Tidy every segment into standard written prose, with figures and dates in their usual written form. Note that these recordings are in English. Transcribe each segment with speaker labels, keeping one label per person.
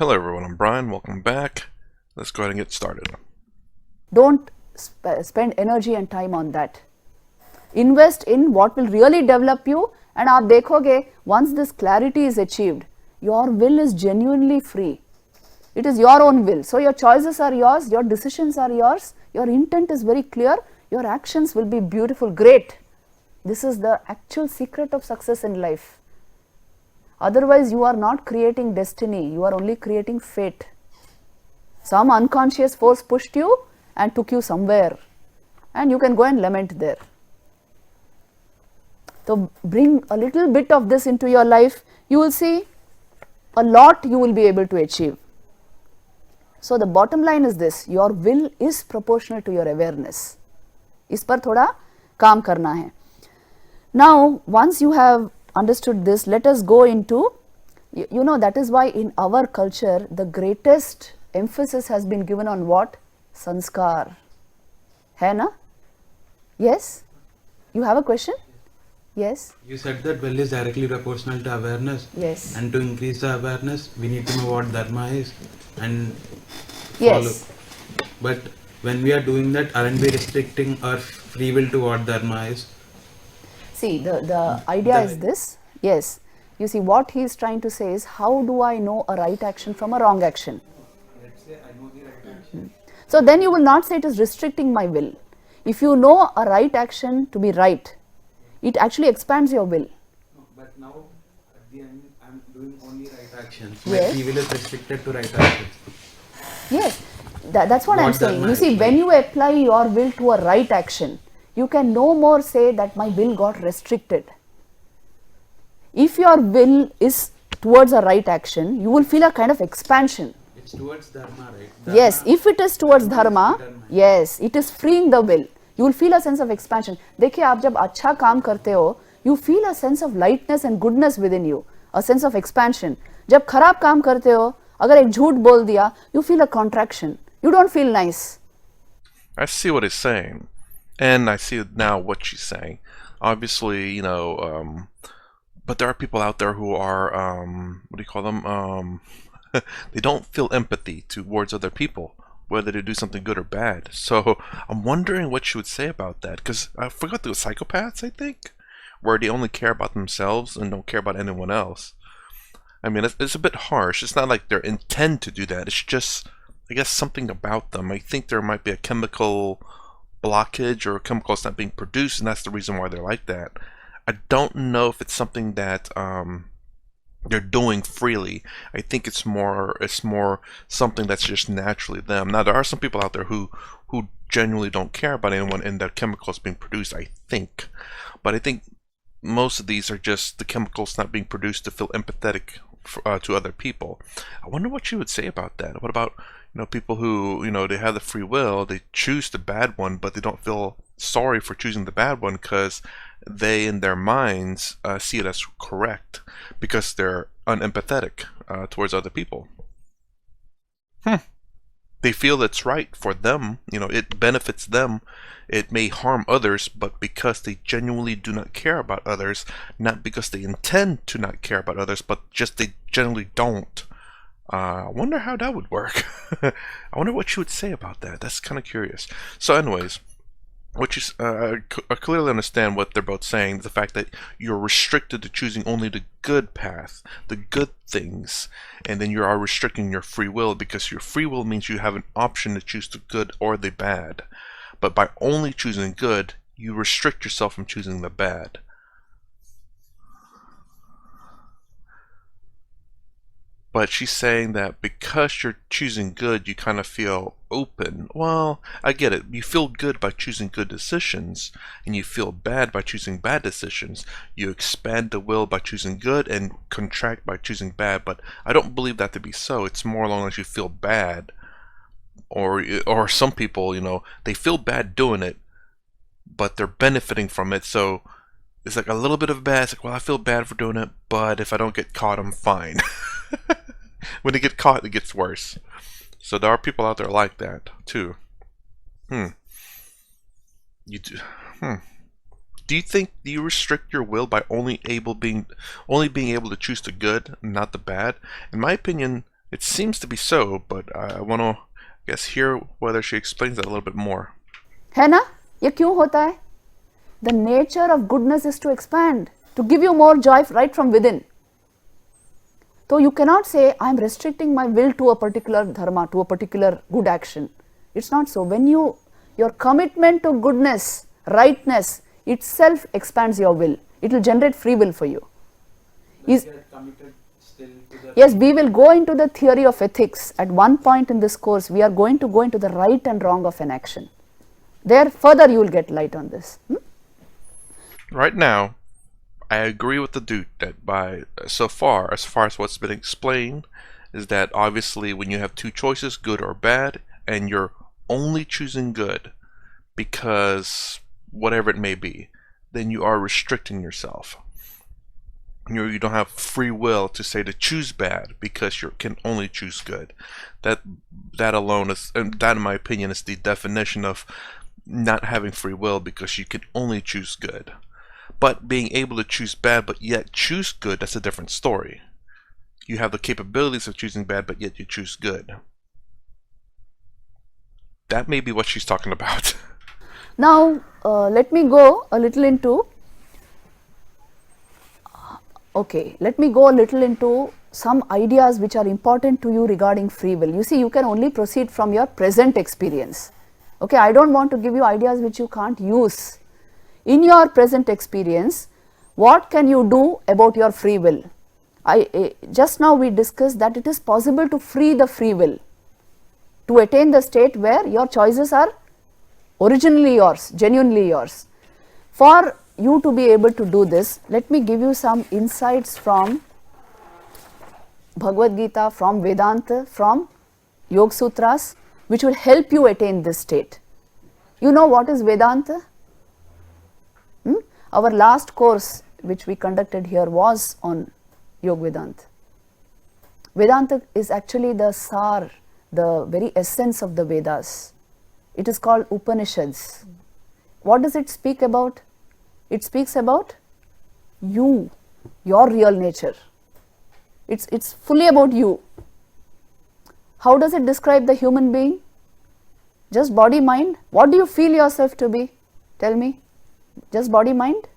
Speaker 1: Hello everyone, I'm Brian, welcome back. Let's go ahead and get started.
Speaker 2: Don't spend energy and time on that. Invest in what will really develop you, and आप देखोगे once this clarity is achieved, your will is genuinely free. It is your own will. So your choices are yours, your decisions are yours, your intent is very clear, your actions will be beautiful, great. This is the actual secret of success in life. Otherwise, you are not creating destiny, you are only creating fate. Some unconscious force pushed you and took you somewhere, and you can go and lament there. So bring a little bit of this into your life, you will see a lot you will be able to achieve. So the bottom line is this: your will is proportional to your awareness. इस पर थोड़ा काम करना है. Now, once you have understood this, let us go into, that is why in our culture the greatest emphasis has been given on what? Sanskar. है ना? Yes? You have a question? Yes?
Speaker 3: You said that will is directly proportional to awareness.
Speaker 2: Yes.
Speaker 3: And to increase the awareness, we need to know what dharma is and
Speaker 2: Yes.
Speaker 3: follow. But when we are doing that, aren't we restricting our free will to what dharma is?
Speaker 2: See, the idea is this. Yes. You see, what he is trying to say is, how do I know a right action from a wrong action?
Speaker 3: Let's say I know the right action.
Speaker 2: So then you will not say it is restricting my will. If you know a right action to be right, it actually expands your will.
Speaker 3: No, but now at the end, I'm doing only right actions.
Speaker 2: Yes.
Speaker 3: My free will is restricted to right actions.
Speaker 2: Yes, that's what I'm
Speaker 3: What
Speaker 2: saying.
Speaker 3: dharma
Speaker 2: You
Speaker 3: is,
Speaker 2: see, when
Speaker 3: right?
Speaker 2: you apply your will to a right action, you can no more say that my will got restricted. If your will is towards a right action, you will feel a kind of expansion.
Speaker 3: It's towards dharma, right?
Speaker 2: Yes, if it is towards dharma,
Speaker 3: determined.
Speaker 2: yes, it is freeing the will. You will feel a sense of expansion. देखिए आप जब अच्छा काम करते हो, you feel a sense of lightness and goodness within you, a sense of expansion. जब खराब काम करते हो, अगर एक झूठ बोल दिया, you feel a contraction. You don't feel nice.
Speaker 1: I see what he's saying, and I see now what she's saying. Obviously, but there are people out there who are, what do you call them? They don't feel empathy towards other people, whether they do something good or bad. So I'm wondering what she would say about that, because I forgot the psychopaths, I think, where they only care about themselves and don't care about anyone else. I mean, it's a bit harsh. It's not like they intend to do that. It's just, I guess, something about them. I think there might be a chemical blockage or chemicals not being produced, and that's the reason why they're like that. I don't know if it's something that they're doing freely. I think it's more something that's just naturally them. Now there are some people out there who genuinely don't care about anyone and the chemicals being produced, I think. But I think most of these are just the chemicals not being produced to feel empathetic to other people. I wonder what you would say about that. What about people who they have the free will, they choose the bad one, but they don't feel sorry for choosing the bad one because they in their minds see it as correct because they're unempathetic towards other people. They feel it's right for them, it benefits them. It may harm others, but because they genuinely do not care about others, not because they intend to not care about others, but just they generally don't. I wonder how that would work. I wonder what you would say about that. That's kind of curious. So anyways, I clearly understand what they're both saying. The fact that you're restricted to choosing only the good path, the good things, and then you are restricting your free will because your free will means you have an option to choose the good or the bad. But by only choosing good, you restrict yourself from choosing the bad. But she's saying that because you're choosing good, you kind of feel open. Well, I get it. You feel good by choosing good decisions, and you feel bad by choosing bad decisions. You expand the will by choosing good and contract by choosing bad, but I don't believe that to be so. It's more along as you feel bad. Or some people, they feel bad doing it, but they're benefiting from it, so it's like a little bit of bad. It's like, well, I feel bad for doing it, but if I don't get caught, I'm fine. When they get caught, it gets worse. So there are people out there like that too. You do. Do you restrict your will by only being able to choose the good, not the bad? In my opinion, It seems to be so, but I want to, I guess, hear whether she explains that a little bit more.
Speaker 2: है ना? ये क्यों होता है? The nature of goodness is to expand, to give you more joy right from within. So you cannot say, I am restricting my will to a particular dharma, to a particular good action. It's not so. When your commitment to goodness, rightness itself expands your will. It will generate free will for you. Yes, we will go into the theory of ethics. At one point in this course, we are going to go into the right and wrong of an action. There, further you will get light on this.
Speaker 1: Right now, I agree with the dude that as far as what's been explained, is that obviously when you have two choices, good or bad, and you're only choosing good because whatever it may be, then you are restricting yourself. You don't have free will to say to choose bad because you can only choose good. That alone is, and that in my opinion is the definition of not having free will, because you can only choose good. But being able to choose bad but yet choose good, that's a different story. You have the capabilities of choosing bad but yet you choose good. That may be what she's talking about.
Speaker 2: Now, let me go a little into some ideas which are important to you regarding free will. You see, you can only proceed from your present experience. Okay, I don't want to give you ideas which you can't use. In your present experience, what can you do about your free will? Just now we discussed that it is possible to free the free will, to attain the state where your choices are originally yours, genuinely yours. For you to be able to do this, let me give you some insights from Bhagavad Gita, from Vedanta, from Yoga Sutras, which will help you attain this state. You know what is Vedanta? Our last course which we conducted here was on Yoga Vedanta. Vedanta is actually the sar, the very essence of the Vedas. It is called Upanishads. What does it speak about? It speaks about you, your real nature. It's fully about you. How does it describe the human being? Just body, mind? What do you feel yourself to be? Tell me. Just body, mind?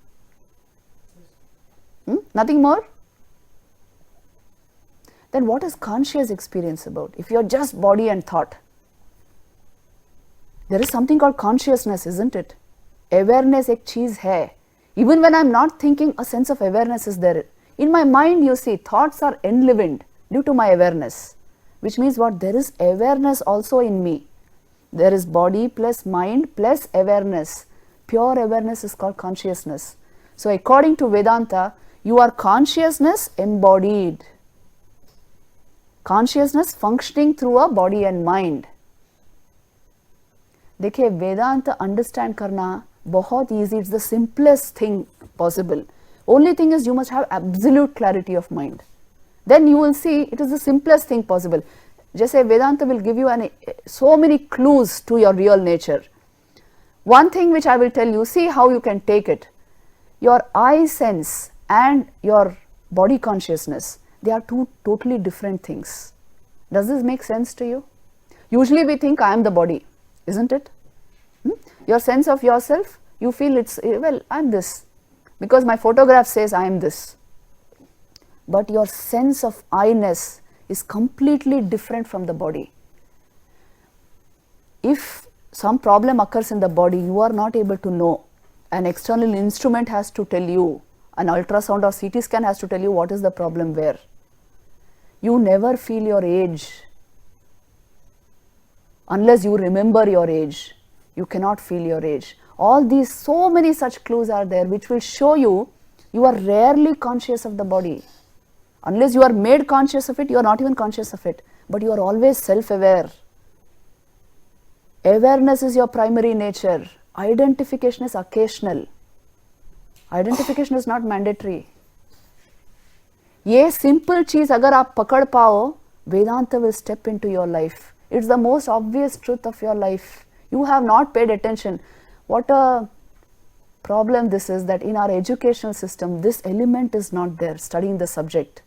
Speaker 2: Nothing more? Then what is conscious experience about? If you are just body and thought, there is something called consciousness, isn't it? Awareness ek cheez hai. Even when I am not thinking, a sense of awareness is there. In my mind, you see, thoughts are enlivened due to my awareness. Which means what? There is awareness also in me. There is body plus mind plus awareness. Pure awareness is called consciousness. So according to Vedanta, you are consciousness embodied. Consciousness functioning through a body and mind. देखिए वेदांत understand करना बहुत easy. It's the simplest thing possible. Only thing is you must have absolute clarity of mind. Then you will see it is the simplest thing possible. जैसे Vedanta will give you so many clues to your real nature. One thing which I will tell you, see how you can take it. Your eye sense and your body consciousness, they are two totally different things. Does this make sense to you? Usually we think I am the body, isn't it? Your sense of yourself, you feel it's, well, I am this, because my photograph says I am this. But your sense of I-ness is completely different from the body. If some problem occurs in the body, you are not able to know. An external instrument has to tell you, an ultrasound or CT scan has to tell you what is the problem where. You never feel your age. Unless you remember your age, you cannot feel your age. All these, so many such clues are there which will show you, you are rarely conscious of the body. Unless you are made conscious of it, you are not even conscious of it. But you are always self-aware. Awareness is your primary nature. Identification is occasional. Identification is not mandatory. ये simple चीज अगर आप पकड़ पाओ, Vedanta will step into your life. It's the most obvious truth of your life. You have not paid attention. What a problem this is, that in our educational system, this element is not there, studying the subject.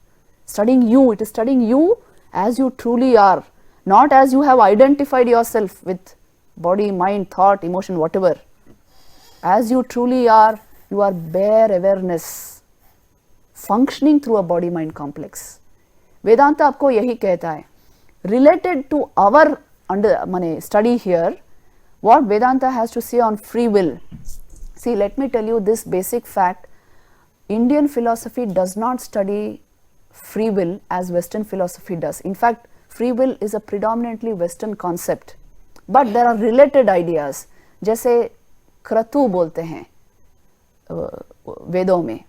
Speaker 2: Studying you, it is studying you as you truly are, not as you have identified yourself with body, mind, thought, emotion, whatever. As you truly are, you are bare awareness, functioning through a body mind complex. वेदांत आपको यही कहता है. Related to our study here, what Vedanta has to say on free will. See, let me tell you this basic fact. Indian philosophy does not study free will as Western philosophy does. In fact, free will is a predominantly Western concept. But there are related ideas. जैसे क्रतु बोलते हैं वेदों में.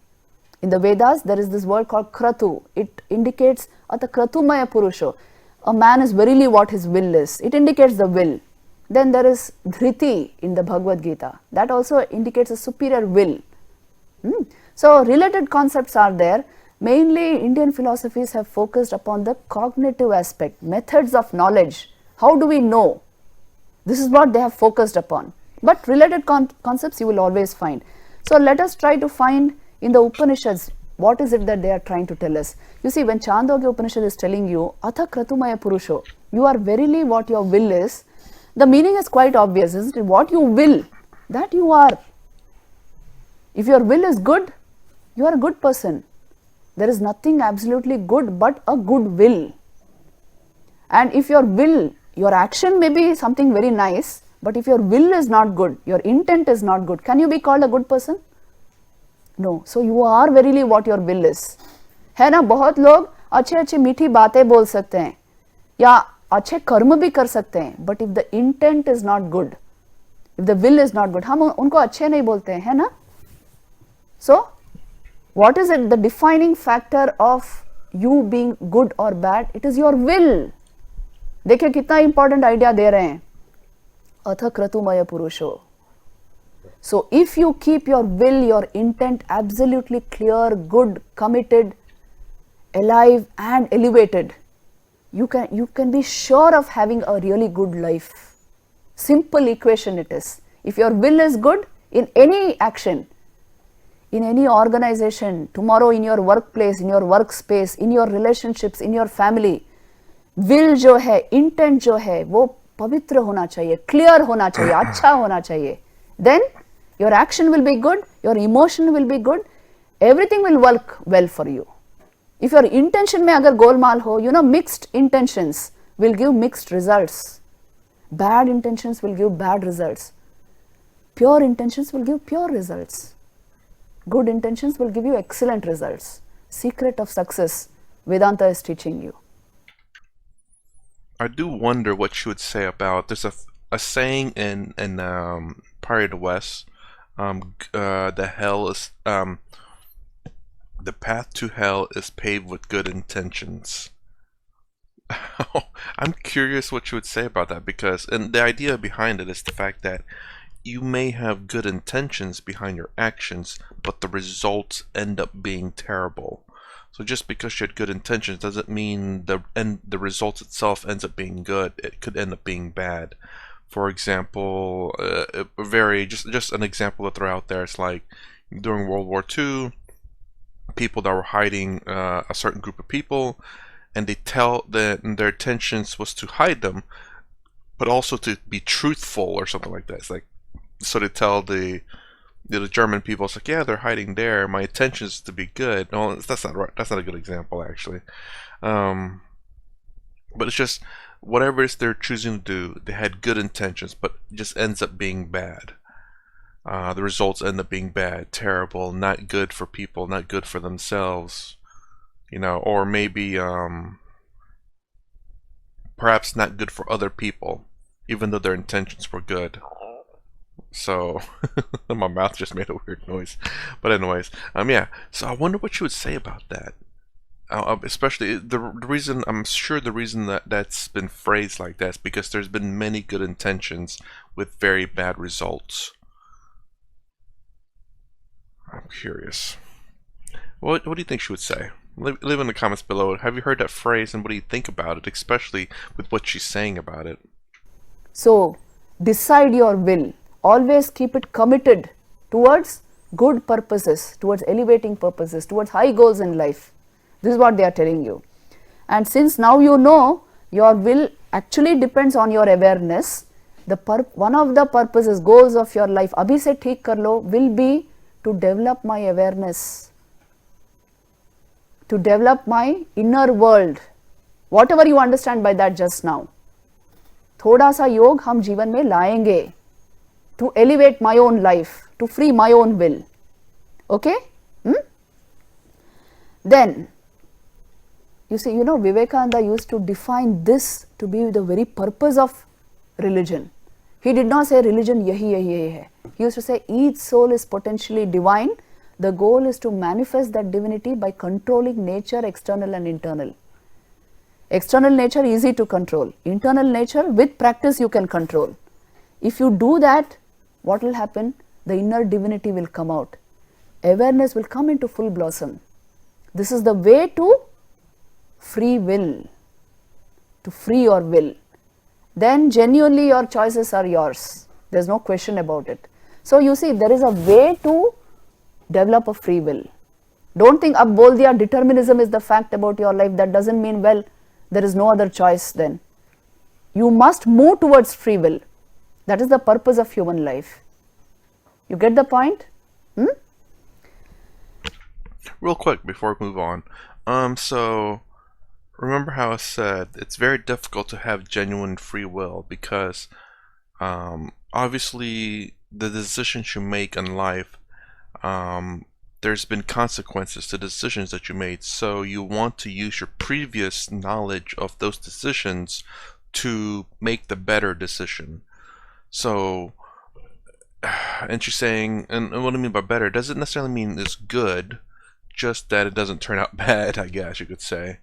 Speaker 2: In the Vedas, there is this word called kratu. It indicates ata kratumaya purusho. A man is verily what his will is. It indicates the will. Then there is dhriti in the Bhagavad Gita. That also indicates a superior will. So related concepts are there. Mainly Indian philosophies have focused upon the cognitive aspect, methods of knowledge. How do we know? This is what they have focused upon. But related concepts you will always find. So let us try to find in the Upanishads, what is it that they are trying to tell us? You see, when Chandogya Upanishad is telling you, Atha Kratumaya Purusho, you are verily what your will is, the meaning is quite obvious, isn't it? What you will, that you are. If your will is good, you are a good person. There is nothing absolutely good but a good will. And if your will, your action may be something very nice, but if your will is not good, your intent is not good, can you be called a good person? No. So you are verily what your will is. है ना, बहुत लोग अच्छे अच्छे मीठी बातें बोल सकते हैं या अच्छे कर्म भी कर सकते हैं, but if the intent is not good, if the will is not good, हम उनको अच्छे नहीं बोलते हैं, है ना? So what is it, the defining factor of you being good or bad? It is your will. देखिए कितना important idea दे रहे हैं. अथ क्रतुमय पुरुषो. So if you keep your will, your intent absolutely clear, good, committed, alive and elevated, you can be sure of having a really good life. Simple equation it is. If your will is good in any action, in any organization, tomorrow in your workplace, in your workspace, in your relationships, in your family, will जो है, intent जो है, वो पवित्र होना चाहिए, clear होना चाहिए, अच्छा होना चाहिए. Then your action will be good, your emotion will be good, everything will work well for you. If your intention में अगर गोलमाल हो, you know, mixed intentions will give mixed results. Bad intentions will give bad results. Pure intentions will give pure results. Good intentions will give you excellent results. Secret of success, Vedanta is teaching you.
Speaker 1: I do wonder what you would say about, there's a saying in Part of the West, the hell is the path to hell is paved with good intentions. I'm curious what you would say about that, because and the idea behind it is the fact that you may have good intentions behind your actions, but the results end up being terrible. So just because you had good intentions doesn't mean the results itself ends up being good. It could end up being bad. For example, just an example to throw out there, it's like during World War II, people that were hiding a certain group of people, and they tell that their intentions was to hide them, but also to be truthful or something like that. It's like, so they tell the German people, it's like, yeah, they're hiding there. My intention is to be good. No, that's not right. That's not a good example, actually. But it's just, whatever it is they're choosing to do, they had good intentions, but it just ends up being bad. The results end up being bad, terrible, not good for people, not good for themselves, you know, or maybe perhaps not good for other people, even though their intentions were good. So my mouth just made a weird noise, but anyways, yeah. So I wonder what you would say about that. Especially the reason, I'm sure the reason that that's been phrased like that is because there's been many good intentions with very bad results. I'm curious. What do you think she would say? Leave in the comments below. Have you heard that phrase, and what do you think about it, especially with what she's saying about it?
Speaker 2: So decide your will. Always keep it committed towards good purposes, towards elevating purposes, towards high goals in life. This is what they are telling you. And since now you know your will actually depends on your awareness, one of the purposes, goals of your life, abhi se theek kar lo, will be to develop my awareness, to develop my inner world, whatever you understand by that just now. थोड़ा सा योग हम जीवन में लाएंगे to elevate my own life, to free my own will. Okay? Then, you see, Vivekananda used to define this to be the very purpose of religion. He did not say religion yahi hai. He used to say each soul is potentially divine. The goal is to manifest that divinity by controlling nature, external and internal. External nature easy to control. Internal nature with practice you can control. If you do that, what will happen? The inner divinity will come out. Awareness will come into full blossom. This is the way to free will, to free your will. Then genuinely your choices are yours. There is no question about it. So you see, there is a way to develop a free will. Don't think ab bol diya determinism is the fact about your life. That doesn't mean, well, there is no other choice then. You must move towards free will. That is the purpose of human life. You get the point?
Speaker 1: Real quick before we move on. So remember how I said it's very difficult to have genuine free will because obviously the decisions you make in life, there's been consequences to decisions that you made, so you want to use your previous knowledge of those decisions to make the better decision. So, and she's saying, and what I mean by better doesn't necessarily mean it's good, just that it doesn't turn out bad, I guess you could say.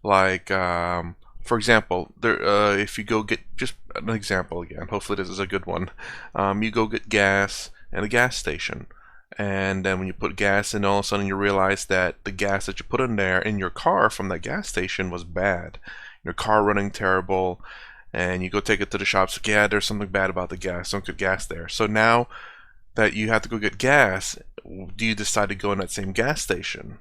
Speaker 1: Like, for example, if you go get, just an example again, hopefully this is a good one. You go get gas at a gas station. And then when you put gas in, all of a sudden you realize that the gas that you put in there in your car from that gas station was bad. Your car running terrible, and you go take it to the shop. It's like, yeah, there's something bad about the gas. Don't get gas there. So now that you have to go get gas, do you decide to go in that same gas station?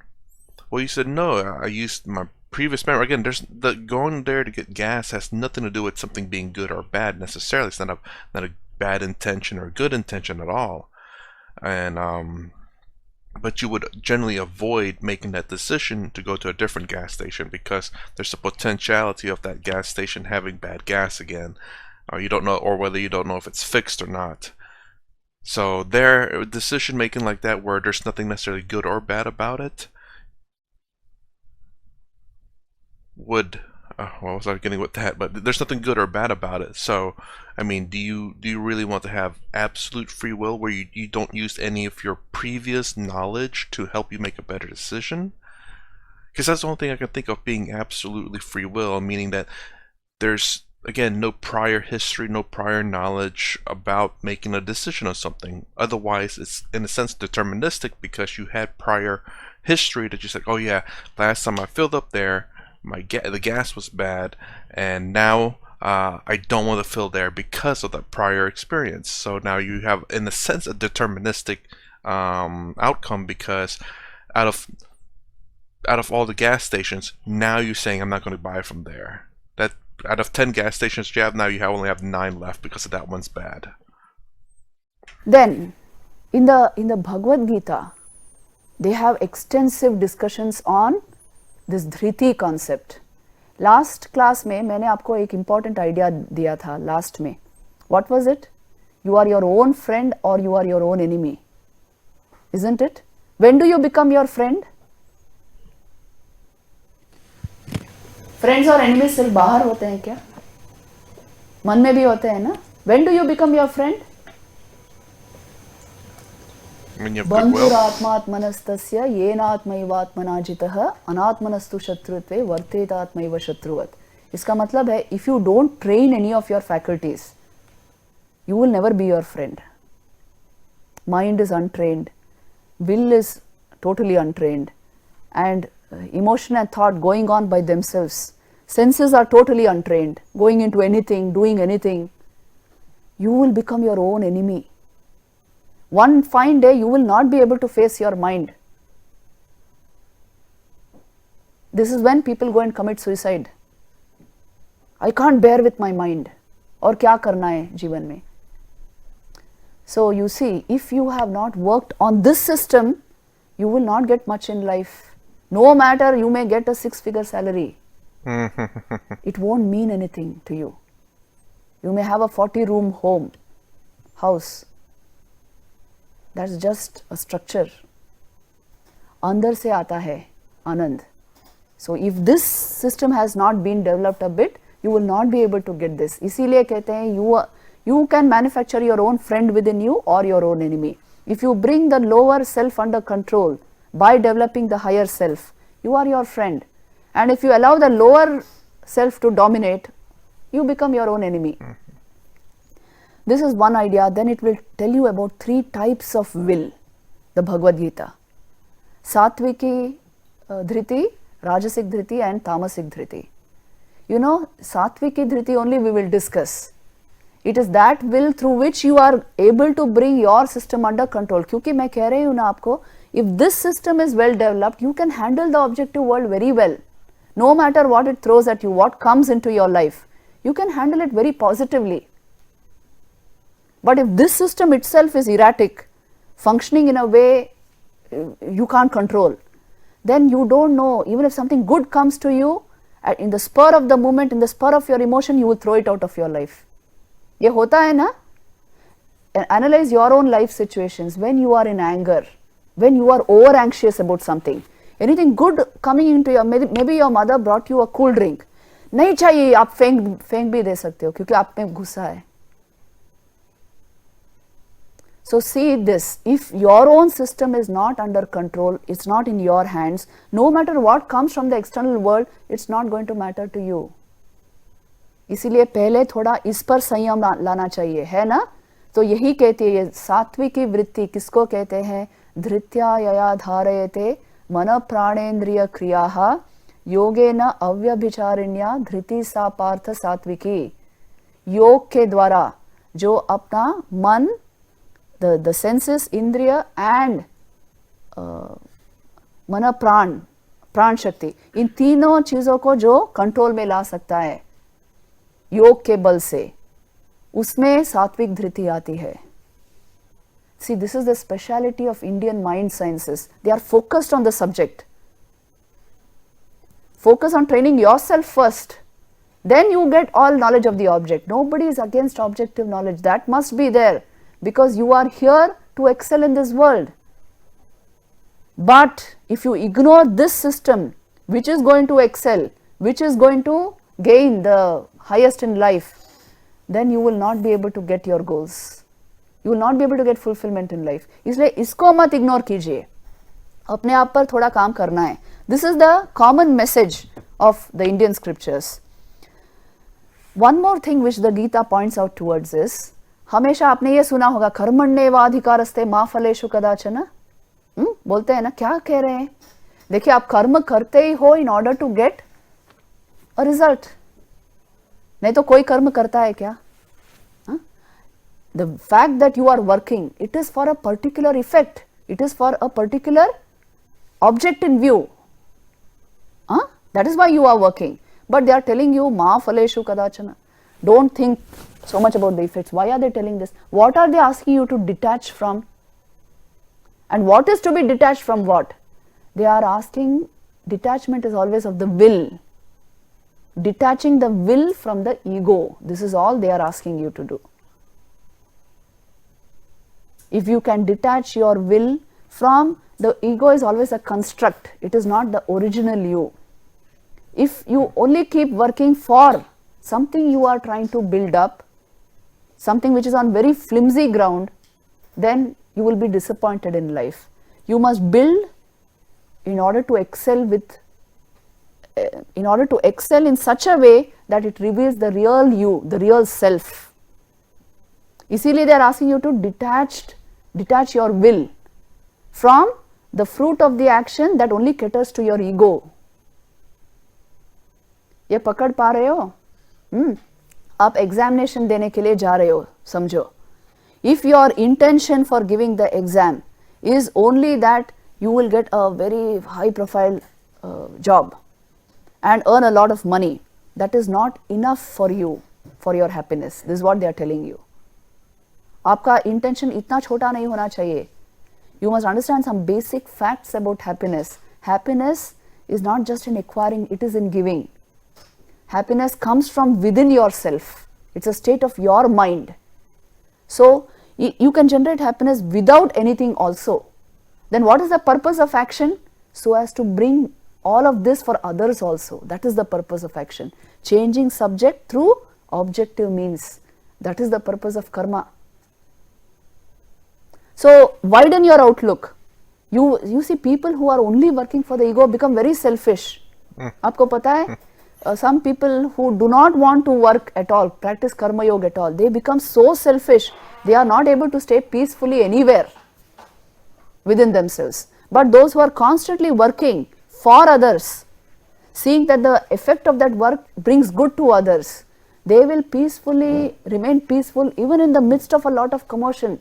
Speaker 1: Well, you said no. I used my previous memory. Again, going there to get gas has nothing to do with something being good or bad necessarily. It's not a bad intention or a good intention at all. And but you would generally avoid making that decision to go to a different gas station because there's a potentiality of that gas station having bad gas again, or you don't know, or whether you don't know if it's fixed or not. So there, decision making like that where there's nothing necessarily good or bad about it would what was I getting with that? But there's nothing good or bad about it. So, I mean, do you really want to have absolute free will where you don't use any of your previous knowledge to help you make a better decision? Because that's the only thing I can think of being absolutely free will, meaning that there's, again, no prior history, no prior knowledge about making a decision on something. Otherwise, it's in a sense deterministic because you had prior history that you said, oh yeah, last time I filled up there, the gas was bad, and now I don't want to fill there because of that prior experience. So now you have, in a sense, a deterministic outcome because out of all the gas stations, now you're saying I'm not going to buy from there. That out of 10 gas stations you have now, you only have 9 left because of that one's bad.
Speaker 2: Then, in the Bhagavad Gita, they have extensive discussions on this dhriti concept. Last class में मैंने आपको एक important idea दिया था last में. What was it? You are your own friend or you are your own enemy. Isn't it? When do you become your friend? Friends और enemies सिर्फ बाहर होते हैं क्या? मन में भी होते हैं ना? When do you become your friend? बंधुरात्मात्मनस्तस्य येनात्मैवात्मना जितः अनात्मनस्तु शत्रुत्वे वर्तेतात्मैव शत्रुवत्. इसका मतलब है, if you don't train any of your faculties, you will never be your friend. Mind is untrained, will is totally untrained, and emotion and thought going on by themselves. Senses are totally untrained, going into anything, doing anything. You will become your own enemy. One fine day you will not be able to face your mind. This is when people go and commit suicide. I can't bear with my mind. और क्या करना है जीवन में? So you see, if you have not worked on this system, you will not get much in life. No matter you may get a 6-figure salary, it won't mean anything to you. You may have a 40-room house. That's just a structure. अंदर से आता है आनंद. So if this system has not been developed a bit, you will not be able to get this. इसीलिए कहते हैं you can manufacture your own friend within you or your own enemy. If you bring the lower self under control by developing the higher self, you are your friend. And if you allow the lower self to dominate, you become your own enemy. This is one idea. Then it will tell you about 3 types of will, the Bhagavad Gita. Satviki dhriti, Rajasic dhriti and Tamasic dhriti. You know, Satviki dhriti only we will discuss. It is that will through which you are able to bring your system under control. क्योंकि मैं कह रही हूँ ना आपको, if this system is well developed, you can handle the objective world very well. No matter what it throws at you, what comes into your life, you can handle it very positively. But if this system itself is erratic, functioning in a way you can't control, then you don't know, even if something good comes to you, in the spur of the moment, in the spur of your emotion, you will throw it out of your life. ये होता है ना? Analyze your own life situations when you are in anger, when you are over anxious about something. Anything good coming into your, maybe your mother brought you a cool drink. नहीं चाहिए, आप फेंक भी दे सकते हो क्योंकि आप में गुस्सा है. So see this, if your own system is not under control, it's not in your hands, no matter what comes from the external world, it's not going to matter to you. इसीलिए पहले थोड़ा इस पर संयम लाना चाहिए, है ना? तो यही कहती है, ये सात्विकी वृत्ति किसको कहते हैं? धृत्या यया धारयते मन प्राणेन्द्रिय क्रियाः योगेन अव्यभिचारिण्या धृति सा पार्थ सात्विकी. योग के द्वारा जो अपना मन, the senses, इंद्रिय and मन प्राण शक्ति, इन तीनों चीजों को जो कंट्रोल में ला सकता है योग के बल से, उसमें सात्विक धृति आती है. See, this is the speciality of Indian mind sciences. They are focused on the subject. Focus on training yourself first. Then you get all knowledge of the object. Nobody is against objective knowledge. That must be there because you are here to excel in this world. But if you ignore this system, which is going to excel, which is going to gain the highest in life, then you will not be able to get your goals. You will not be able to get fulfillment in life. इसलिए इसको मत ignore कीजिए. अपने आप पर थोड़ा काम करना है. This is the common message of the Indian scriptures. One more thing which the Gita points out towards is, हमेशा आपने ये सुना होगा कर्मण्येवाधिकारस्ते मा फलेषु कदाचन. बोलते हैं ना, क्या कह रहे हैं? देखिए, आप कर्म करते ही हो in order to get a result. नहीं तो कोई कर्म करता है क्या? The fact that you are working, it is for a particular effect. It is for a particular object in view. That is why you are working. But they are telling you, ma phaleshu kadachana. Don't think so much about the effects. Why are they telling this? What are they asking you to detach from? And what is to be detached from what? They are asking, detachment is always of the will. Detaching the will from the ego. This is all they are asking you to do. If you can detach your will from, the ego is always a construct. It is not the original you. If you only keep working for something you are trying to build up, something which is on very flimsy ground, then you will be disappointed in life. You must build in order to excel in such a way that it reveals the real you, the real self. इसीलिए they are asking you to detach your will from the fruit of the action that only caters to your ego. ये पकड़ पा रहे हो? आप examination देने के लिए जा रहे हो, समझो. If your intention for giving the exam is only that you will get a very high profile job, and earn a lot of money. That is not enough for you, for your happiness. This is what they are telling you. आपका intention इतना छोटा नहीं होना चाहिए. You must understand some basic facts about happiness. Happiness is not just in acquiring, it is in giving. Happiness comes from within yourself. It's a state of your mind. So, you can generate happiness without anything also. Then what is the purpose of action? So as to bring all of this for others also. That is the purpose of action. Changing subject through objective means. That is the purpose of karma. So widen your outlook. You see people who are only working for the ego become very selfish. आपको पता है? Some people who do not want to work at all, practice karma yoga at all, they become so selfish. They are not able to stay peacefully anywhere within themselves. But those who are constantly working for others, seeing that the effect of that work brings good to others, they will peacefully remain peaceful even in the midst of a lot of commotion,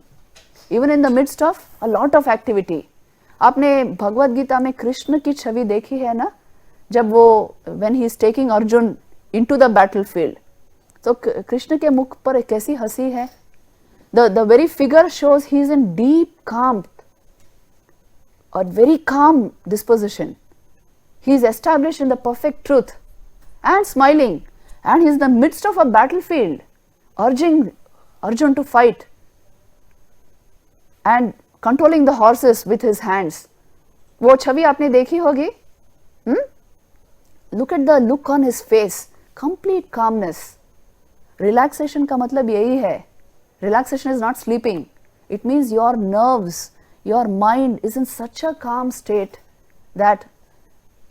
Speaker 2: even in the midst of a lot of activity. आपने भगवद गीता में कृष्ण की छवि देखी है ना, जब वो when he is taking Arjun into the battlefield, तो कृष्ण के मुख पर कैसी हंसी है. The very figure shows he is in deep calm, a very calm disposition. He is established in the perfect truth and smiling, and he is in the midst of a battlefield, urging Arjun to fight and controlling the horses with his hands. वो छवि आपने देखी होगी? Look at the look on his face, complete calmness. Relaxation का मतलब यही है. Relaxation is not sleeping. It means your nerves, your mind is in such a calm state that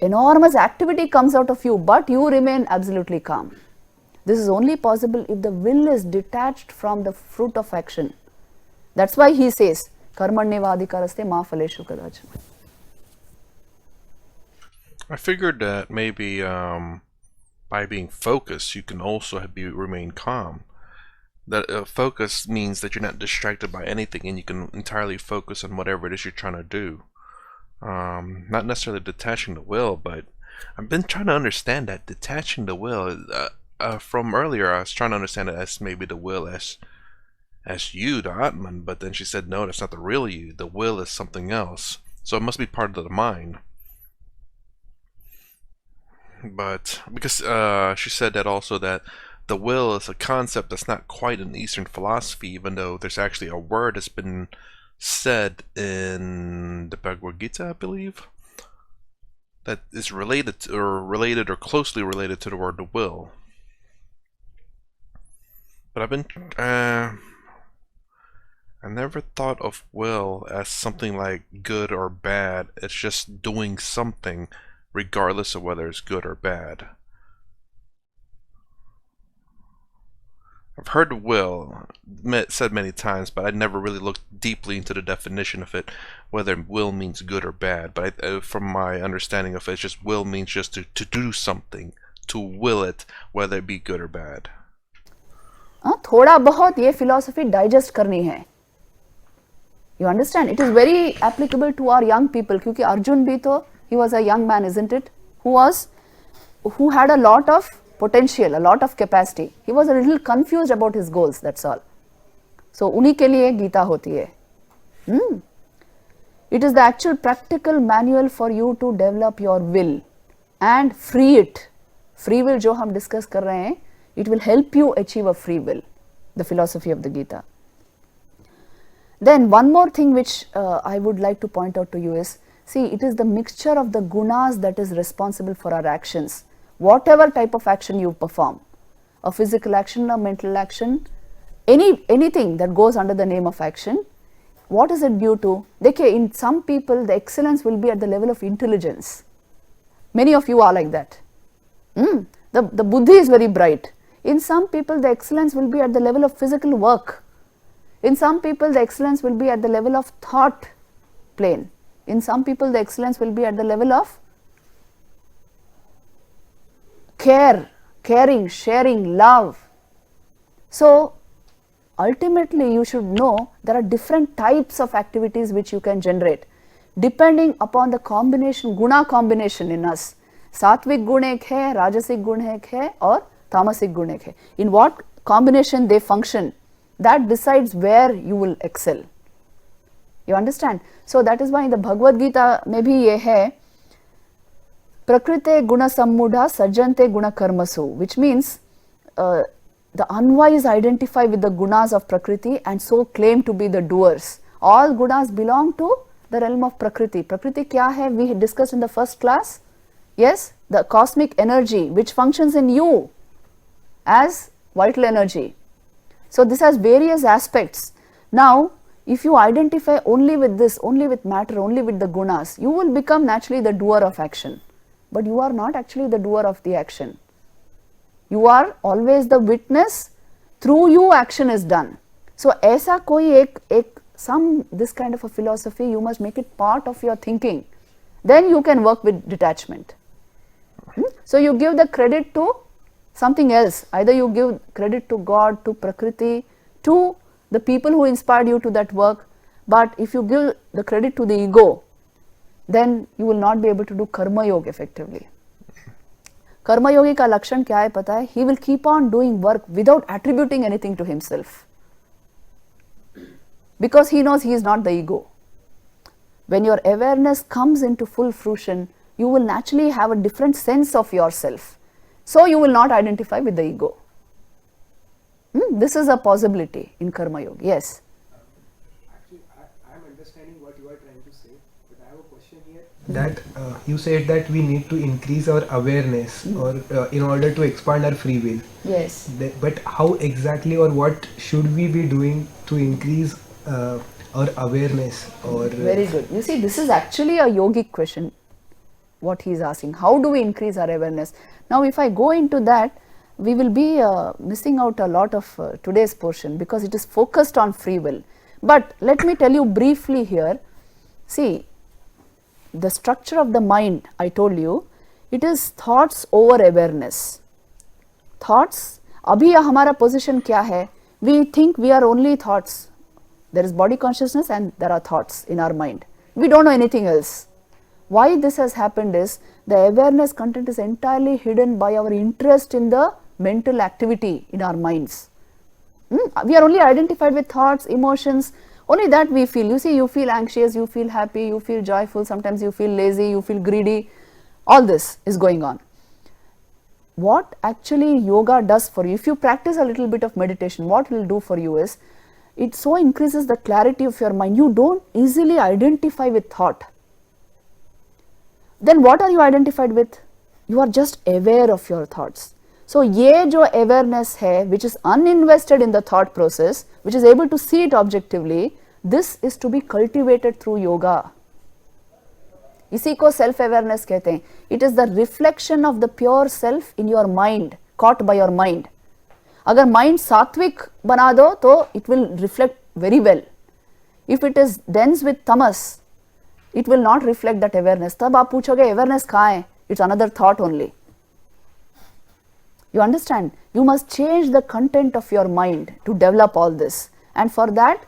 Speaker 2: enormous activity comes out of you, but you remain absolutely calm. This is only possible if the will is detached from the fruit of action. That's why he says, karmanyevadikaraste ma phaleshu kadachana.
Speaker 1: I figured that maybe by being focused, you can also remain calm. That focus means that you're not distracted by anything, and you can entirely focus on whatever it is you're trying to do. Not necessarily detaching the will, but I've been trying to understand that detaching the will. From earlier, I was trying to understand it as maybe the will as you, the Atman, but then she said no, that's not the real you. The will is something else, so it must be part of the mind. But because she said that also that the will is a concept that's not quite in Eastern philosophy, even though there's actually a word that's been said in the Bhagavad Gita, I believe, that is related or closely related to the word the will. But I've been I never thought of will as something like good or bad. It's just doing something regardless of whether it's good or bad. I've heard will said many times, but I never really looked deeply into the definition of it, whether will means good or bad. But from my understanding of it, it's just will means just to do something, to will it, whether it be good or bad.
Speaker 2: थोड़ा बहुत ये philosophy digest करनी है. You understand? It is very applicable to our young people, क्योंकि अर्जुन भी तो he was a young man, isn't it? Who had a lot of potential, a lot of capacity. He was a little confused about his goals, that's all. So उन्हीं के लिए गीता होती है. It is the actual practical manual for you to develop your will and free it. Free will जो हम discuss कर रहे हैं, it will help you achieve a free will, the philosophy of the Gita. Then one more thing which I would like to point out to you is, see, it is the mixture of the gunas that is responsible for our actions. Whatever type of action you perform, a physical action, a mental action, anything that goes under the name of action, what is it due to? देखिए, in some people the excellence will be at the level of intelligence. Many of you are like that. The buddhi is very bright. In some people the excellence will be at the level of physical work. In some people the excellence will be at the level of thought plane. In some people the excellence will be at the level of caring, sharing, love. So ultimately you should know there are different types of activities which you can generate depending upon the combination, guna combination in us. सात्विक गुण एक है, राजसिक गुण एक है और तामसिक गुण एक है. In what combination they function, that decides where you will excel. You understand? So that is why in the Bhagavad Gita में भी ये है प्रकृते गुण सम्मूढ़ा सज्जन्ते गुण कर्मसु, which means the unwise identify with the gunas of Prakriti and so claim to be the doers. All gunas belong to the realm of Prakriti. Prakriti kya hai? We had discussed in the first class. Yes, the cosmic energy which functions in you as vital energy. So this has various aspects. Now, if you identify only with this, only with matter, only with the gunas, you will become naturally the doer of action. But you are not actually the doer of the action. You are always the witness. Through you action is done. So ऐसा कोई एक some this kind of a philosophy, you must make it part of your thinking. Then you can work with detachment. So you give the credit to something else. Either you give credit to God, to Prakriti, to the people who inspired you to that work. But if you give the credit to the ego, then you will not be able to do karma yoga effectively. Karma yogi का लक्षण क्या है पता है? He will keep on doing work without attributing anything to himself. Because he knows he is not the ego. When your awareness comes into full fruition, you will naturally have a different sense of yourself. So you will not identify with the ego. This is a possibility in Karma Yoga. Yes.
Speaker 4: Actually, I am understanding what you are trying to say, but I have a question here. That you said that we need to increase our awareness or in order to expand our free will.
Speaker 2: Yes.
Speaker 4: But how exactly or what should we be doing to increase our awareness? Or
Speaker 2: Very good. You see, this is actually a yogic question, what he is asking. How do we increase our awareness? Now, if I go into that, we will be missing out a lot of today's portion because it is focused on free will. But let me tell you briefly here. See, the structure of the mind, I told you, it is thoughts over awareness. Thoughts, abhi hamara position kya hai? We think we are only thoughts. There is body consciousness and there are thoughts in our mind. We don't know anything else. Why this has happened is the awareness content is entirely hidden by our interest in the mental activity in our minds. We are only identified with thoughts, emotions, only that we feel. You see, you feel anxious, you feel happy, you feel joyful, sometimes you feel lazy, you feel greedy. All this is going on. What actually yoga does for you, if you practice a little bit of meditation, what it will do for you is, it so increases the clarity of your mind. You don't easily identify with thought. Then what are you identified with? You are just aware of your thoughts. So ये जो awareness है, which is uninvested in the thought process, which is able to see it objectively, this is to be cultivated through yoga. इसी को self awareness कहते हैं. It is the reflection of the pure self in your mind, caught by your mind. अगर mind सात्विक बना दो तो it will reflect very well. If it is dense with tamas, it will not reflect that awareness. तब आप पूछोगे awareness कहाँ है? It's another thought only. You understand? You must change the content of your mind to develop all this. And for that,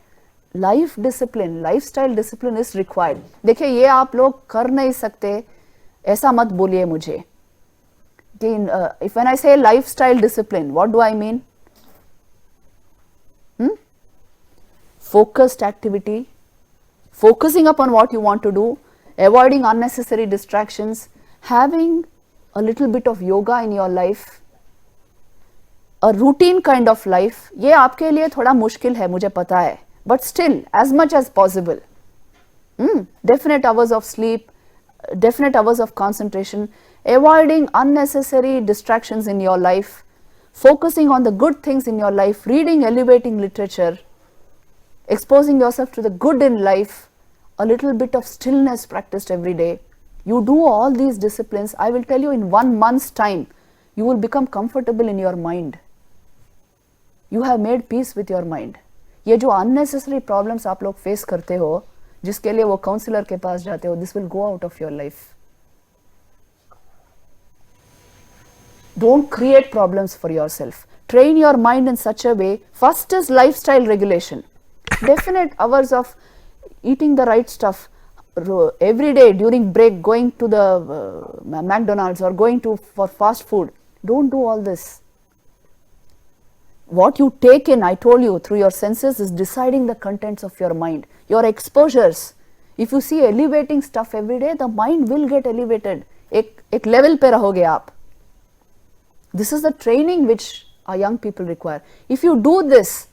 Speaker 2: life discipline, lifestyle discipline is required. देखिए ये आप लोग कर नहीं सकते, ऐसा मत बोलिए मुझे. If when I say lifestyle discipline, what do I mean? Focused activity, focusing upon what you want to do, avoiding unnecessary distractions, having a little bit of yoga in your life, a routine kind of life. ये आपके लिए थोड़ा मुश्किल है, मुझे पता है, but still as much as possible. Definite hours of sleep, definite hours of concentration, avoiding unnecessary distractions in your life, focusing on the good things in your life, reading elevating literature, exposing yourself to the good in life, a little bit of stillness practiced every day. You do all these disciplines, I will tell you in 1 month's time, you will become comfortable in your mind. You have made peace with your mind. ये जो unnecessary problems आप लोग face करते हो, जिसके लिए वो counselor के पास जाते हो, this will go out of your life. Don't create problems for yourself. Train your mind in such a way. First is lifestyle regulation. Definite hours of eating the right stuff. every day during break going to the McDonald's or going to for fast food. Don't do all this. What you take in, I told you, through your senses is deciding the contents of your mind. Your exposures. If you see elevating stuff every day, the mind will get elevated. एक level पे रहोगे आप. This is the training which our young people require. If you do this,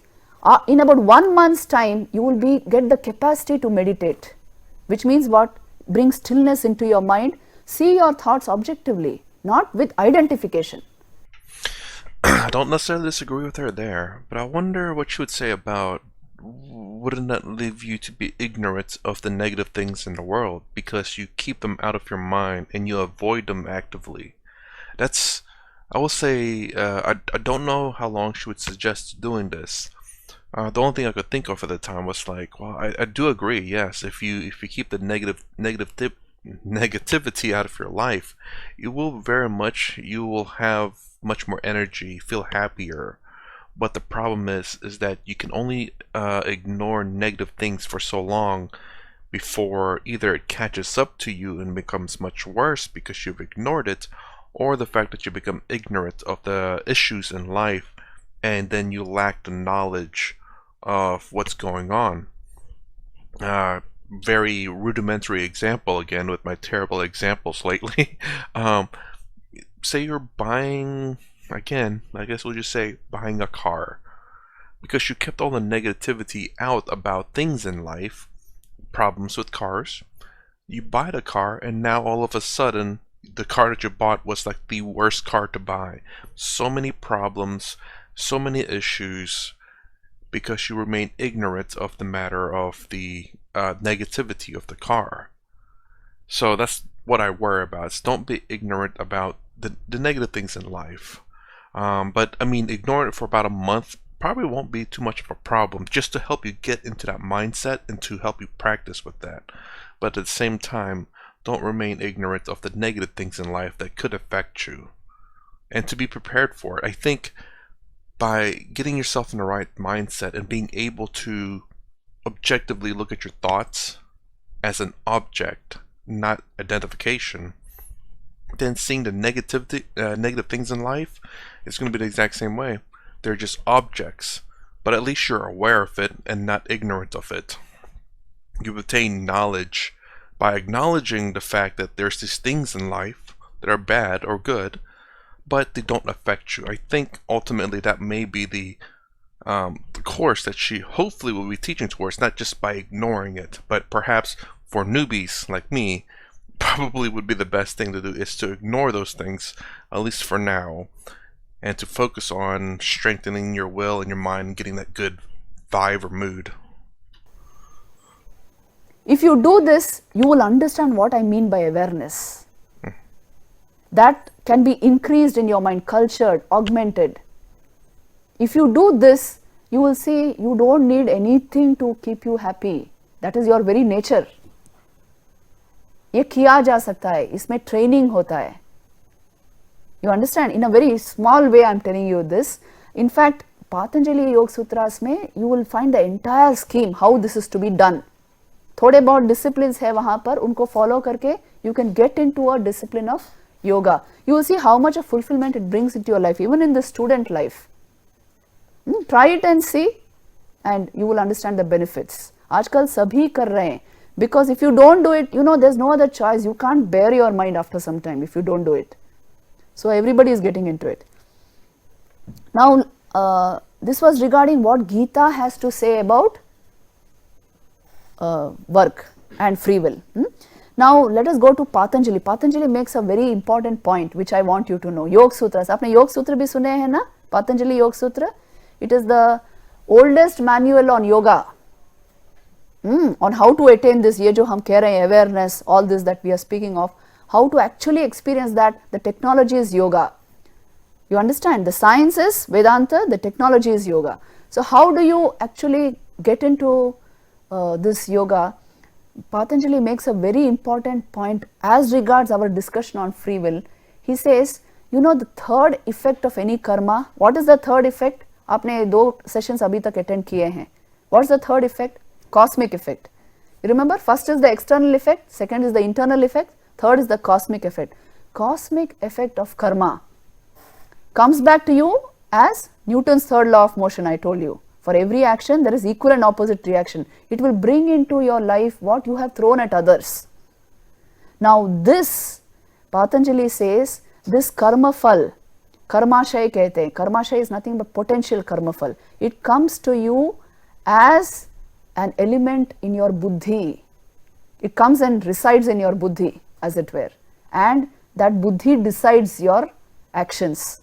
Speaker 2: in about 1 month's time, you will get the capacity to meditate. Which means what? Bring stillness into your mind. See your thoughts objectively, not with identification.
Speaker 1: I don't necessarily disagree with her there, but I wonder what she would say about, wouldn't that leave you to be ignorant of the negative things in the world because you keep them out of your mind and you avoid them actively? That's, I will say, I don't know how long she would suggest doing this. The only thing I could think of at the time was like, well, I do agree, yes, if you keep the negativity out of your life, you will have much more energy, feel happier. But the problem is that you can only ignore negative things for so long before either it catches up to you and becomes much worse because you've ignored it, or the fact that you become ignorant of the issues in life and then you lack the knowledge of what's going on. Very rudimentary example again with my terrible examples lately. Say you're buying, again, I guess we'll just say buying a car. Because you kept all the negativity out about things in life, problems with cars, you buy the car and now all of a sudden the car that you bought was like the worst car to buy. So many problems, so many issues, because you remain ignorant of the matter of the negativity of the car. So that's what I worry about. Is don't be ignorant about the negative things in life. But I mean, ignore it for about a month probably won't be too much of a problem, just to help you get into that mindset and to help you practice with that. But at the same time, don't remain ignorant of the negative things in life that could affect you, and to be prepared for it. I think by getting yourself in the right mindset and being able to objectively look at your thoughts as an object, not identification, then seeing the negative things in life is going to be the exact same way. They're just objects, but at least you're aware of it and not ignorant of it. You obtain knowledge by acknowledging the fact that there's these things in life that are bad or good, but they don't affect you. I think ultimately that may be the course that she hopefully will be teaching towards, not just by ignoring it, but perhaps for newbies like me, probably would be the best thing to do is to ignore those things, at least for now, and to focus on strengthening your will and your mind and getting that good vibe or mood.
Speaker 2: If you do this, you will understand what I mean by awareness. That can be increased in your mind, cultured, augmented. If you do this, you will see you don't need anything to keep you happy. That is your very nature. ये किया जा सकता है, इसमें training होता है. You understand? In a very small way I am telling you this. In fact, Patanjali Yoga Sutras में you will find the entire scheme how this is to be done. थोड़े बहुत disciplines है वहाँ पर, उनको follow करके you can get into a discipline of yoga. You will see how much of fulfillment it brings into your life, even in the student life. Try it and see, and you will understand the benefits. आजकल सभी कर रहे हैं, because if you don't do it, you know, there's no other choice. You can't bear your mind after some time if you don't do it. So everybody is getting into it. Now, this was regarding what Gita has to say about work and free will. Now, let us go to Patanjali. Patanjali makes a very important point which I want you to know. Yoga Sutras. आपने योग सूत्र भी सुने हैं ना? Patanjali Yoga Sutra. It is the oldest manual on yoga. On how to attain this, ये जो हम कह रहे हैं, awareness, all this that we are speaking of, how to actually experience that. The technology is yoga. You understand? The science is Vedanta, the technology is yoga. So how do you actually get into this yoga? Patanjali makes a very important point as regards our discussion on free will. He says, you know, the third effect of any karma. What is the third effect? आपने 2 sessions अभी तक attend किए हैं. What's the third effect? Cosmic effect. You remember, first is the external effect, second is the internal effect, third is the cosmic effect. Cosmic effect of karma comes back to you as Newton's third law of motion. I told you, for every action there is equal and opposite reaction. It will bring into your life what you have thrown at others. Now this, Patanjali says, this karma phal, karmashay kehte hain. Karmashay is nothing but potential karma phal. It comes to you as an element in your buddhi. It comes and resides in your buddhi, as it were, and that buddhi decides your actions.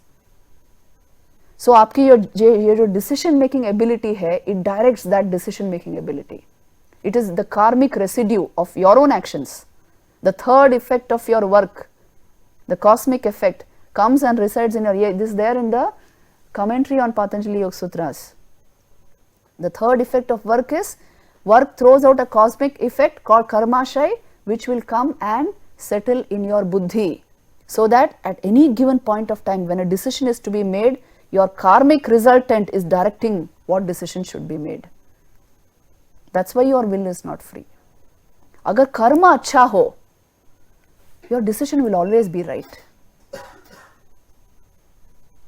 Speaker 2: So आपकी ये जो decision making ability है, it directs that decision making ability. It is the karmic residue of your own actions. The third effect of your work, the cosmic effect, comes and resides in your, this is there in the commentary on Patanjali Yoga Sutras. The third effect of work is, work throws out a cosmic effect called karmashay, which will come and settle in your buddhi, so that at any given point of time when a decision is to be made, your karmic resultant is directing what decision should be made. That's why your will is not free. Agar karma अच्छा हो, your decision will always be right.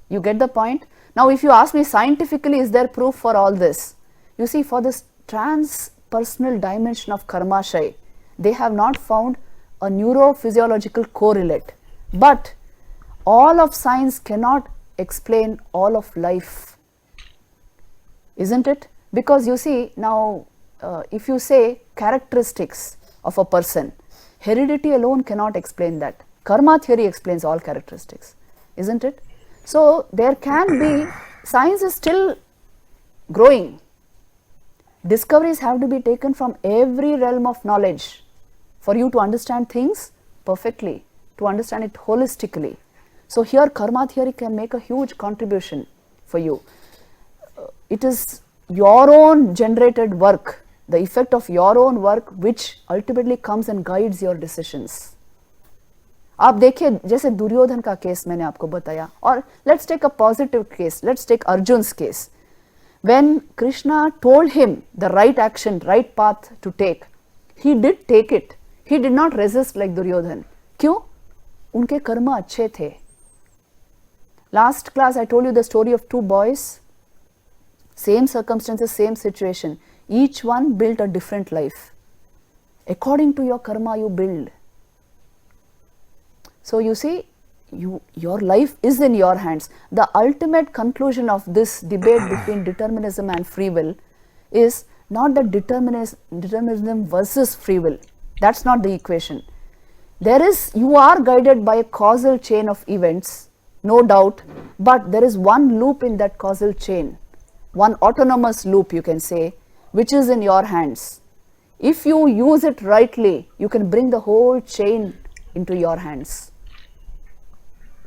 Speaker 2: You get the point? Now if you ask me scientifically, is there proof for all this? You see, for this transpersonal dimension of karmashay, they have not found a neurophysiological correlate. But all of science cannot explain all of life, isn't it? Because you see, now if you say characteristics of a person, heredity alone cannot explain that. Karma theory explains all characteristics, isn't it? So there can be, science is still growing. Discoveries have to be taken from every realm of knowledge for you to understand things perfectly, to understand it holistically. So here karma theory can make a huge contribution for you. It is your own generated work, the effect of your own work, which ultimately comes and guides your decisions. आप देखिए, जैसे दुर्योधन का case मैंने आपको बताया, और let's take a positive case, let's take Arjun's case. When Krishna told him the right action, right path to take, he did take it. He did not resist like Duryodhan. क्यों? उनके कर्म अच्छे थे. Last class I told you the story of two boys, same circumstances, same situation. Each one built a different life. According to your karma you build. So you see, your life is in your hands. The ultimate conclusion of this debate between determinism and free will is not that determinism versus free will. That's not the equation. You are guided by a causal chain of events, no doubt, but there is one loop in that causal chain, one autonomous loop you can say, which is in your hands. If you use it rightly, you can bring the whole chain into your hands.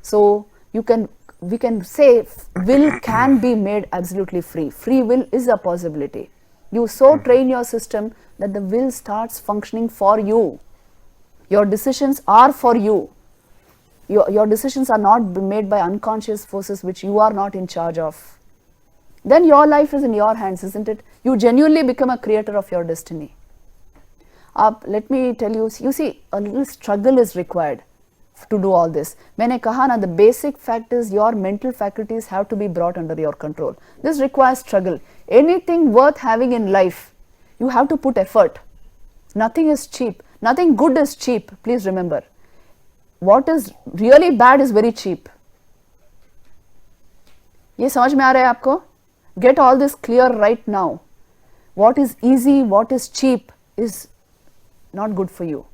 Speaker 2: So we can say will can be made absolutely free. Free will is a possibility. You so train your system that the will starts functioning for you. Your decisions are for you. Your decisions are not made by unconscious forces which you are not in charge of. Then your life is in your hands, isn't it? You genuinely become a creator of your destiny. Let me tell you, you see, a little struggle is required to do all this. मैंने कहा ना, the basic fact is your mental faculties have to be brought under your control. This requires struggle. Anything worth having in life, you have to put effort. Nothing is cheap. Nothing good is cheap. Please remember. What is really bad is very cheap. ये समझ में आ रहा है आपको? Get all this clear right now. What is easy, what is cheap is not good for you.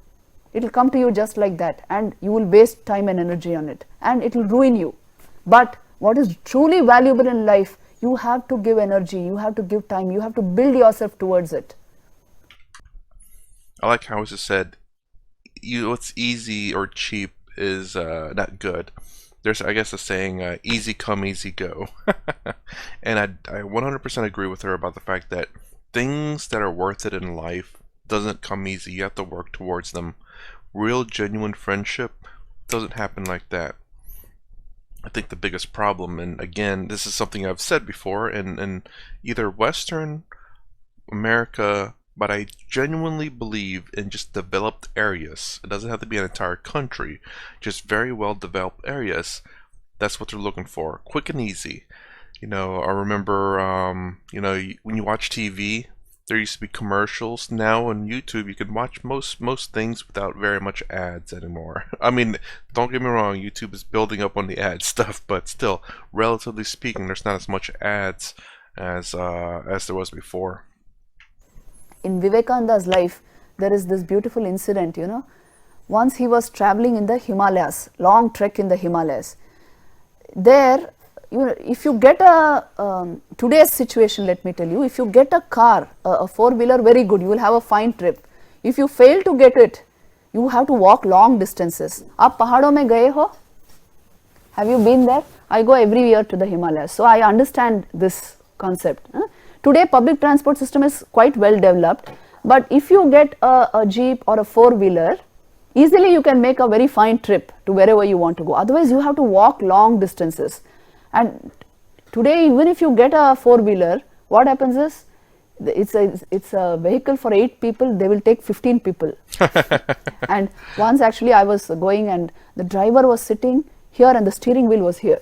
Speaker 2: It will come to you just like that, and you will waste time and energy on it, and it will ruin you. But what is truly valuable in life, you have to give energy, you have to give time, you have to build yourself towards it.
Speaker 1: I like how it was just said, what's easy or cheap is not good. There's, I guess, a saying, easy come, easy go. And I 100% agree with her about the fact that things that are worth it in life doesn't come easy. You have to work towards them. Real, genuine friendship doesn't happen like that. I think the biggest problem, and again, this is something I've said before, in either Western America, but I genuinely believe in just developed areas. It doesn't have to be an entire country, just very well developed areas. That's what they're looking for. Quick and easy. I remember, when you watch TV, there used to be commercials. Now on YouTube, you can watch most things without very much ads anymore. I mean, don't get me wrong, YouTube is building up on the ad stuff, but still, relatively speaking, there's not as much ads as there was before.
Speaker 2: In Vivekananda's life, there is this beautiful incident, Once he was traveling in the Himalayas, long trek in the Himalayas. There, if you get today's situation, let me tell you, if you get a car, a four-wheeler, very good, you will have a fine trip. If you fail to get it, you have to walk long distances. आप पहाड़ों में गए हो? Have you been there? I go every year to the Himalayas, so I understand this concept. Today, public transport system is quite well developed, but if you get a jeep or a four-wheeler, easily you can make a very fine trip to wherever you want to go. Otherwise, you have to walk long distances. And today, even if you get a four-wheeler, what happens is, it's a vehicle for 8 people, they will take 15 people. And once actually I was going and the driver was sitting here and the steering wheel was here.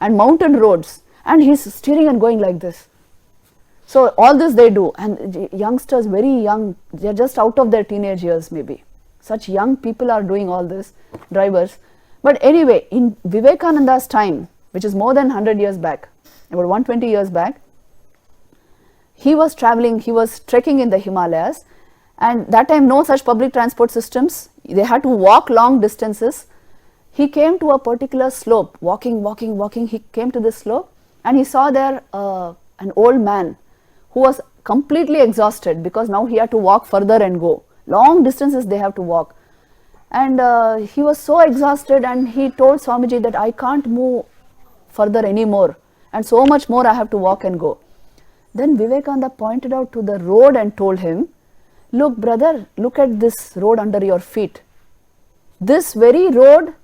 Speaker 2: And mountain roads, and he's steering and going like this. So all this they do, and youngsters, very young, they're just out of their teenage years maybe. Such young people are doing all this, drivers. But anyway, in Vivekananda's time, which is more than 100 years back, about 120 years back, he was traveling, he was trekking in the Himalayas, and that time no such public transport systems, they had to walk long distances. He came to a particular slope, walking, he came to this slope, and he saw there an old man who was completely exhausted because now he had to walk further and go. Long distances they have to walk. And he was so exhausted, and he told Swamiji that I can't move further anymore, and so much more I have to walk and go. Then Vivekananda pointed out to the road and told him, look brother, look at this road under your feet. This very road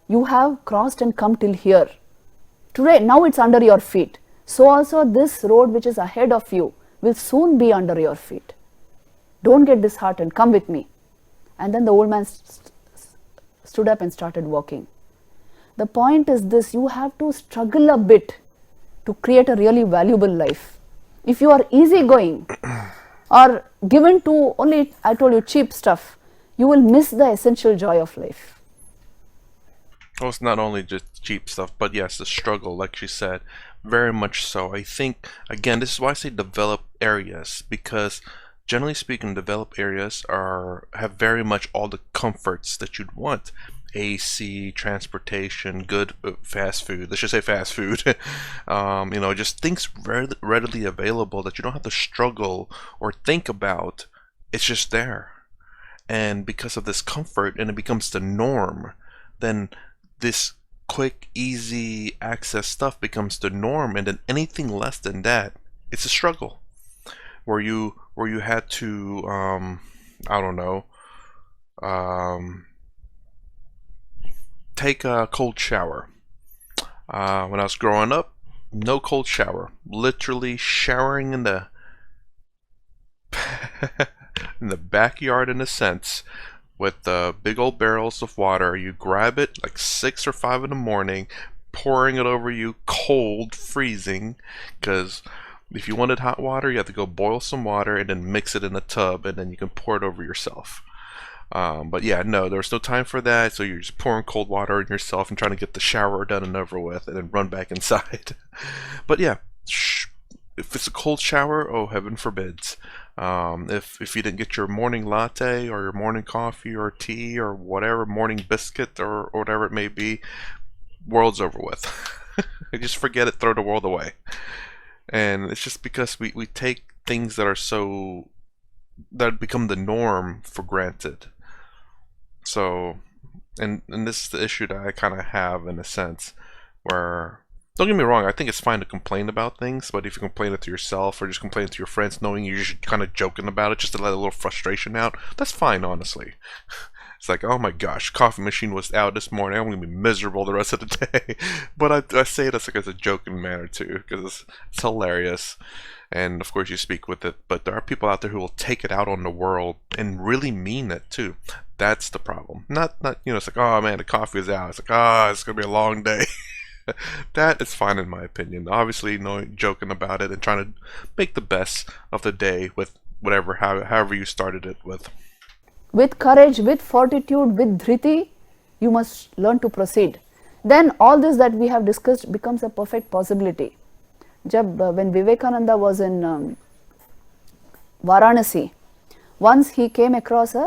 Speaker 2: you have crossed and come till here. Today, now it's under your feet. So also this road which is ahead of you will soon be under your feet. Don't get disheartened, come with me. And then the old man stood up and started walking. The point is this, you have to struggle a bit to create a really valuable life. If you are easygoing or given to only, I told you, cheap stuff, you will miss the essential joy of life.
Speaker 1: Well, it's not only just cheap stuff, but yes, the struggle, like she said, very much so. I think, again, this is why I say developed areas, because generally speaking, developed areas have very much all the comforts that you'd want. AC, transportation, good fast food. Let's just say fast food. Just things readily available that you don't have to struggle or think about. It's just there. And because of this comfort, and it becomes the norm, then this quick, easy access stuff becomes the norm, and then anything less than that, it's a struggle. Where you had to, I don't know, take a cold shower. When I was growing up, no cold shower. Literally showering in the in the backyard, in a sense, with big old barrels of water. You grab it like 6 or 5 in the morning, pouring it over you, cold, freezing, because if you wanted hot water, you have to go boil some water and then mix it in a tub, and then you can pour it over yourself. But yeah, no, there was no time for that, so you're just pouring cold water on yourself and trying to get the shower done and over with, and then run back inside. But yeah, if it's a cold shower, oh, heaven forbids. If you didn't get your morning latte or your morning coffee or tea or whatever, morning biscuit or whatever it may be, world's over with. Just forget it, throw the world away. And it's just because we take things that become the norm for granted. So, and this is the issue that I kind of have, in a sense, where, don't get me wrong, I think it's fine to complain about things, but if you complain it to yourself or just complain it to your friends, knowing you're just kind of joking about it just to let a little frustration out, that's fine, honestly. It's like, oh my gosh, coffee machine was out this morning. I'm gonna be miserable the rest of the day. But I say it as a joking manner too, because it's hilarious. And of course, you speak with it. But there are people out there who will take it out on the world and really mean it too. That's the problem. Not it's like, oh man, the coffee is out. It's like, oh, it's gonna be a long day. That is fine in my opinion. Obviously, no joking about it and trying to make the best of the day with whatever, however you started it with.
Speaker 2: With courage, with fortitude, with dhriti, you must learn to proceed. Then all this that we have discussed becomes a perfect possibility. When Vivekananda was in Varanasi, once he came across in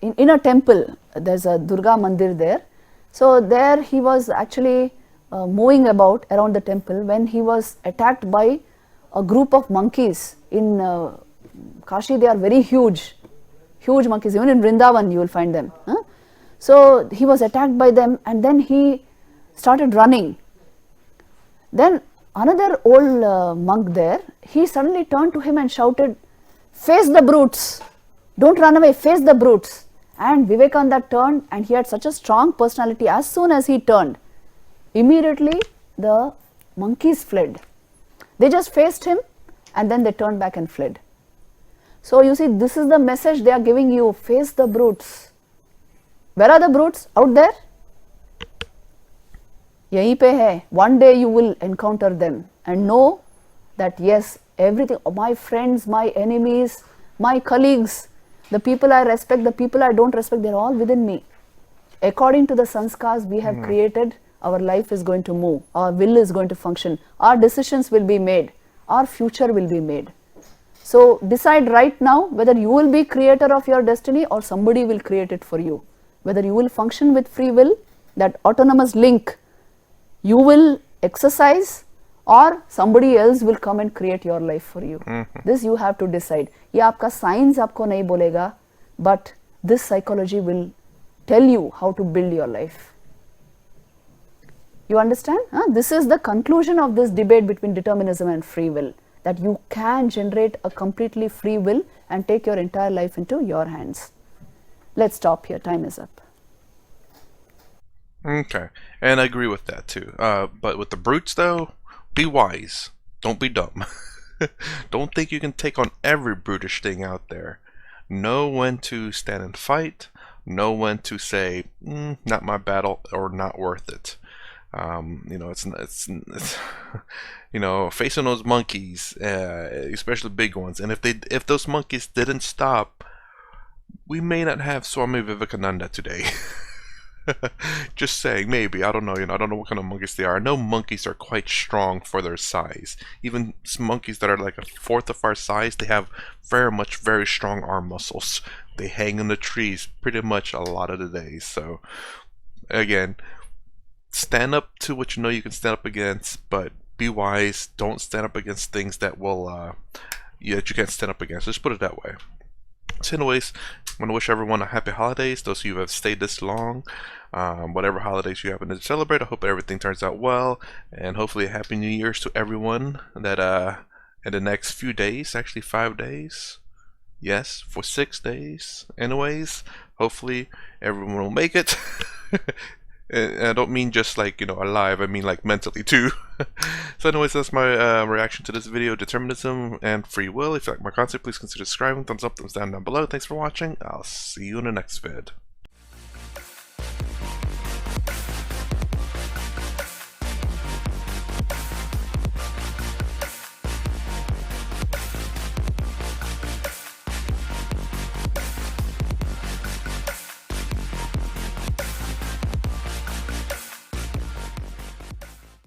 Speaker 2: a temple. There's a Durga Mandir there. So there he was actually moving about around the temple when he was attacked by a group of monkeys. In Kashi they are very huge monkeys. Even in Vrindavan you will find them. So he was attacked by them, and then he started running. Then another old monk there, he suddenly turned to him and shouted, "Face the brutes, don't run away, face the brutes." And Vivekananda turned, and he had such a strong personality. As soon as he turned, immediately the monkeys fled. They just faced him and then they turned back and fled. So you see, this is the message they are giving you: face the brutes. Where are the brutes? Out there? Yahi pe hai. One day you will encounter them and know that yes, everything, my friends, my enemies, my colleagues, the people I respect, the people I don't respect, they're all within me. According to the sanskars we have created, our life is going to move, our will is going to function, our decisions will be made, our future will be made. So decide right now whether you will be creator of your destiny or somebody will create it for you. Whether you will function with free will, that autonomous link you will exercise, or somebody else will come and create your life for you. This you have to decide. ये आपका science आपको नहीं बोलेगा, but this psychology will tell you how to build your life. You understand? This is the conclusion of this debate between determinism and free will, that you can generate a completely free will and take your entire life into your hands. Let's stop here. Time is up.
Speaker 1: Okay, and I agree with that too. But with the brutes though, be wise. Don't be dumb. Don't think you can take on every brutish thing out there. Know when to stand and fight. Know when to say, not my battle, or not worth it. It's facing those monkeys, especially big ones. And if those monkeys didn't stop, we may not have Swami Vivekananda today. Just saying, maybe. I don't know. I don't know what kind of monkeys they are. I know monkeys are quite strong for their size. Even some monkeys that are like a fourth of our size, they have very strong arm muscles. They hang in the trees pretty much a lot of the days. So, again, stand up to what you know you can stand up against, but be wise. Don't stand up against things that will that you can't stand up against. Just put it that way. So anyways, I want to wish everyone a happy holidays. Those of you who have stayed this long, whatever holidays you happen to celebrate, I hope everything turns out well, and hopefully a happy New Year's to everyone that in the next few days, actually 5 days, yes, for 6 days. Anyways, hopefully everyone will make it. And I don't mean just like, alive, I mean like mentally too. So anyways, that's my reaction to this video, Determinism and Free Will. If you like my content, please consider subscribing, thumbs up, thumbs down below. Thanks for watching. I'll see you in the next vid.